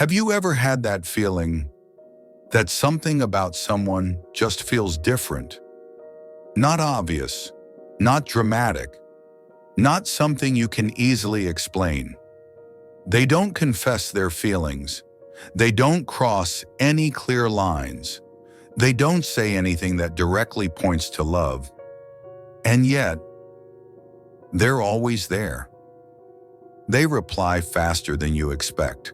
Have you ever had that feeling that something about someone just feels different? Not obvious, not dramatic, not something you can easily explain. They don't confess their feelings. They don't cross any clear lines. They don't say anything that directly points to love. And yet, they're always there. They reply faster than you expect.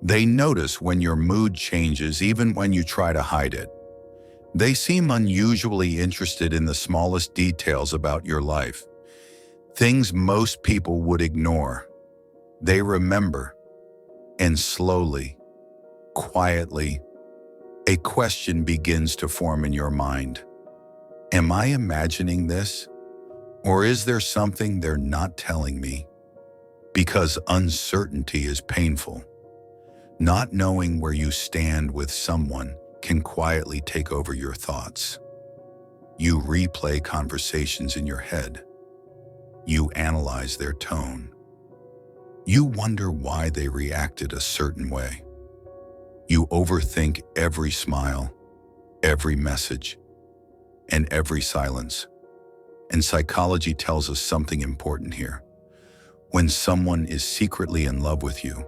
They notice when your mood changes even when you try to hide it. They seem unusually interested in the smallest details about your life, things most people would ignore. They remember, and slowly, quietly, a question begins to form in your mind. Am I imagining this? Or is there something they're not telling me? Because uncertainty is painful. Not knowing where you stand with someone can quietly take over your thoughts. You replay conversations in your head. You analyze their tone. You wonder why they reacted a certain way. You overthink every smile, every message, and every silence. And psychology tells us something important here. When someone is secretly in love with you,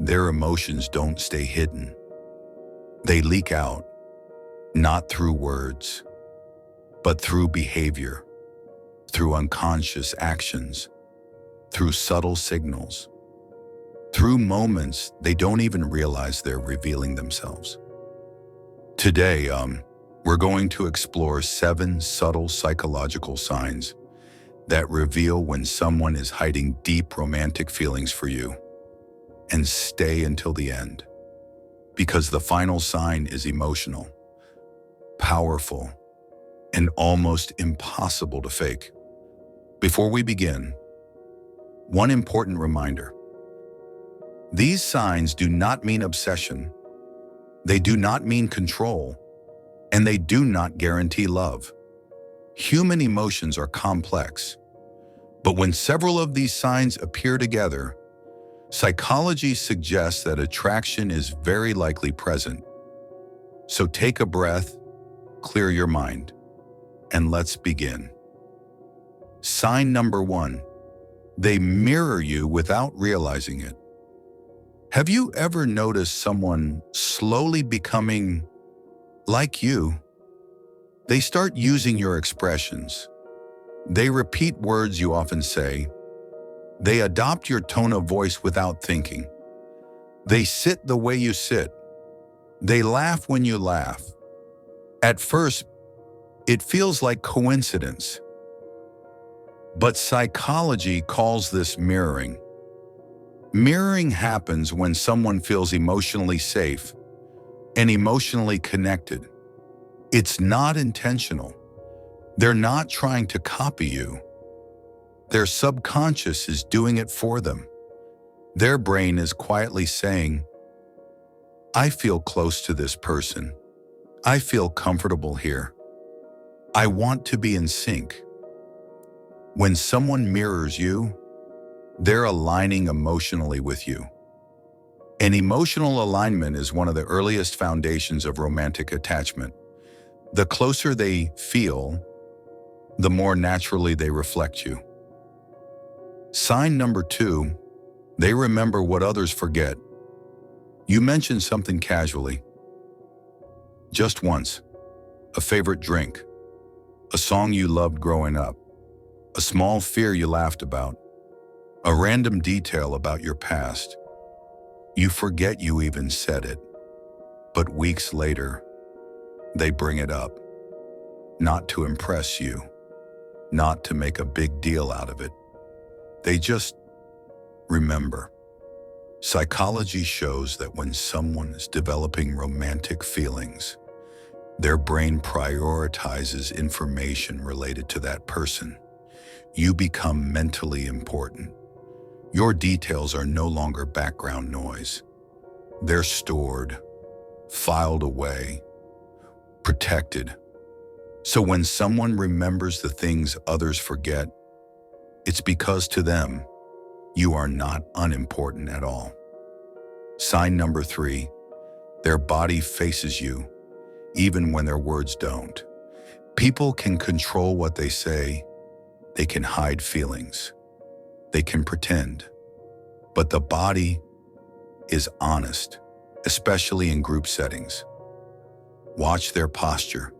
their emotions don't stay hidden. They leak out, not through words, but through behavior, through unconscious actions, through subtle signals, through moments they don't even realize they're revealing themselves. Today, we're going to explore 7 subtle psychological signs that reveal when someone is hiding deep romantic feelings for you. And stay until the end, because the final sign is emotional, powerful, and almost impossible to fake. Before we begin, one important reminder. These signs do not mean obsession, they do not mean control, and they do not guarantee love. Human emotions are complex, but when several of these signs appear together, psychology suggests that attraction is very likely present. So take a breath, clear your mind, and let's begin. Sign number 1. They mirror you without realizing it. Have you ever noticed someone slowly becoming like you? They start using your expressions. They repeat words you often say. They adopt your tone of voice without thinking. They sit the way you sit. They laugh when you laugh. At first, it feels like coincidence. But psychology calls this mirroring. Mirroring happens when someone feels emotionally safe and emotionally connected. It's not intentional. They're not trying to copy you. Their subconscious is doing it for them. Their brain is quietly saying, I feel close to this person. I feel comfortable here. I want to be in sync. When someone mirrors you, they're aligning emotionally with you. And emotional alignment is one of the earliest foundations of romantic attachment. The closer they feel, the more naturally they reflect you. Sign number 2, they remember what others forget. You mentioned something casually. Just once. A favorite drink. A song you loved growing up. A small fear you laughed about. A random detail about your past. You forget you even said it. But weeks later, they bring it up. Not to impress you. Not to make a big deal out of it. They just remember. Psychology shows that when someone is developing romantic feelings, their brain prioritizes information related to that person. You become mentally important. Your details are no longer background noise. They're stored, filed away, protected. So when someone remembers the things others forget, it's because to them, you are not unimportant at all. Sign number 3, their body faces you, even when their words don't. People can control what they say, they can hide feelings, they can pretend, but the body is honest, especially in group settings. Watch their posture,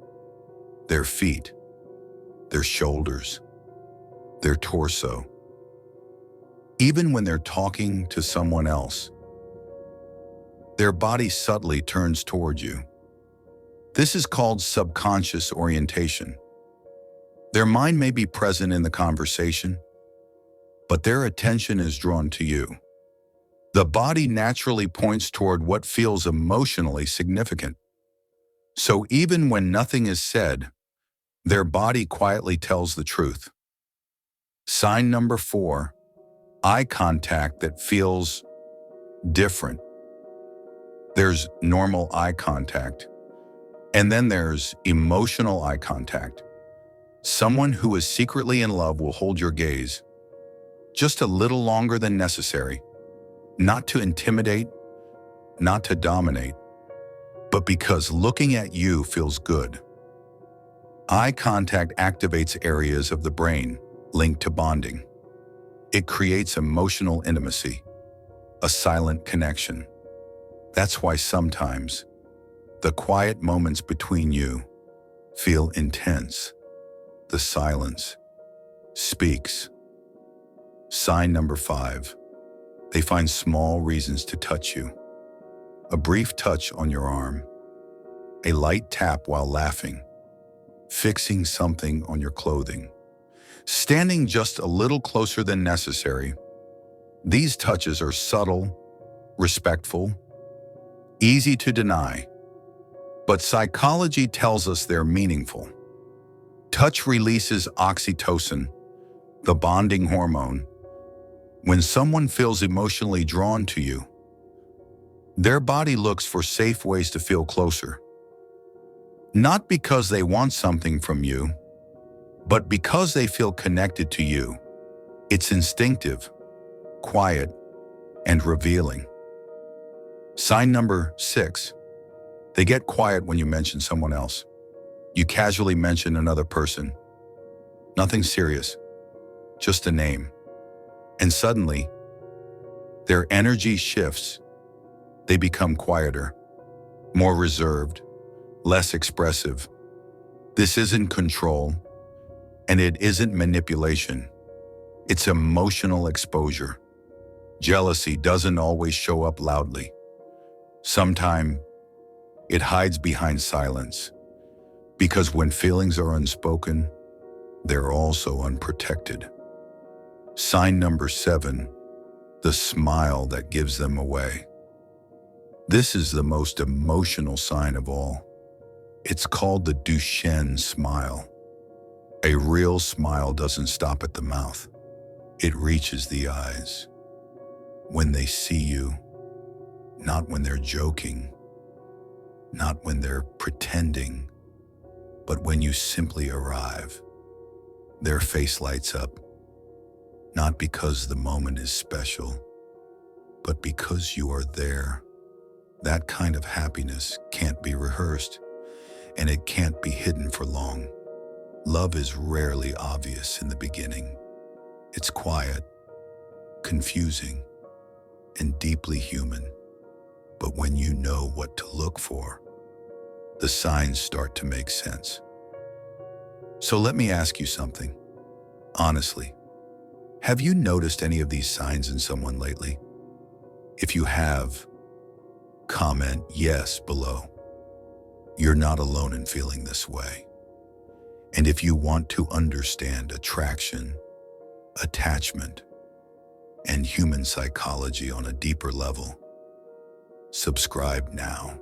their feet, their shoulders, their torso. Even when they're talking to someone else, their body subtly turns toward you. This is called subconscious orientation. Their mind may be present in the conversation, but their attention is drawn to you. The body naturally points toward what feels emotionally significant. So even when nothing is said, their body quietly tells the truth. Sign number 4, eye contact that feels different. There's normal eye contact, and then there's emotional eye contact. Someone who is secretly in love will hold your gaze just a little longer than necessary, not to intimidate, not to dominate, but because looking at you feels good. Eye contact activates areas of the brain linked to bonding. It creates emotional intimacy, a silent connection. That's why sometimes the quiet moments between you feel intense. The silence speaks. Sign number 5, they find small reasons to touch you. A brief touch on your arm, a light tap while laughing, fixing something on your clothing, standing just a little closer than necessary. These touches are subtle, respectful, easy to deny, but psychology tells us they're meaningful. Touch releases oxytocin, the bonding hormone. When someone feels emotionally drawn to you, their body looks for safe ways to feel closer. Not because they want something from you, but because they feel connected to you. It's instinctive, quiet, and revealing. Sign number 6, they get quiet when you mention someone else. You casually mention another person. Nothing serious, just a name. And suddenly, their energy shifts. They become quieter, more reserved, less expressive. This isn't control, and it isn't manipulation. It's emotional exposure. Jealousy doesn't always show up loudly. Sometimes it hides behind silence, because when feelings are unspoken, they're also unprotected. Sign number 7, the smile that gives them away. This is the most emotional sign of all. It's called the Duchenne smile. A real smile doesn't stop at the mouth. It reaches the eyes. When they see you, not when they're joking, not when they're pretending, but when you simply arrive, their face lights up. Not because the moment is special, but because you are there. That kind of happiness can't be rehearsed, and it can't be hidden for long. Love is rarely obvious in the beginning. It's quiet, confusing, and deeply human. But when you know what to look for, the signs start to make sense. So let me ask you something. Honestly, have you noticed any of these signs in someone lately? If you have, comment yes below. You're not alone in feeling this way. And if you want to understand attraction, attachment, and human psychology on a deeper level, subscribe now.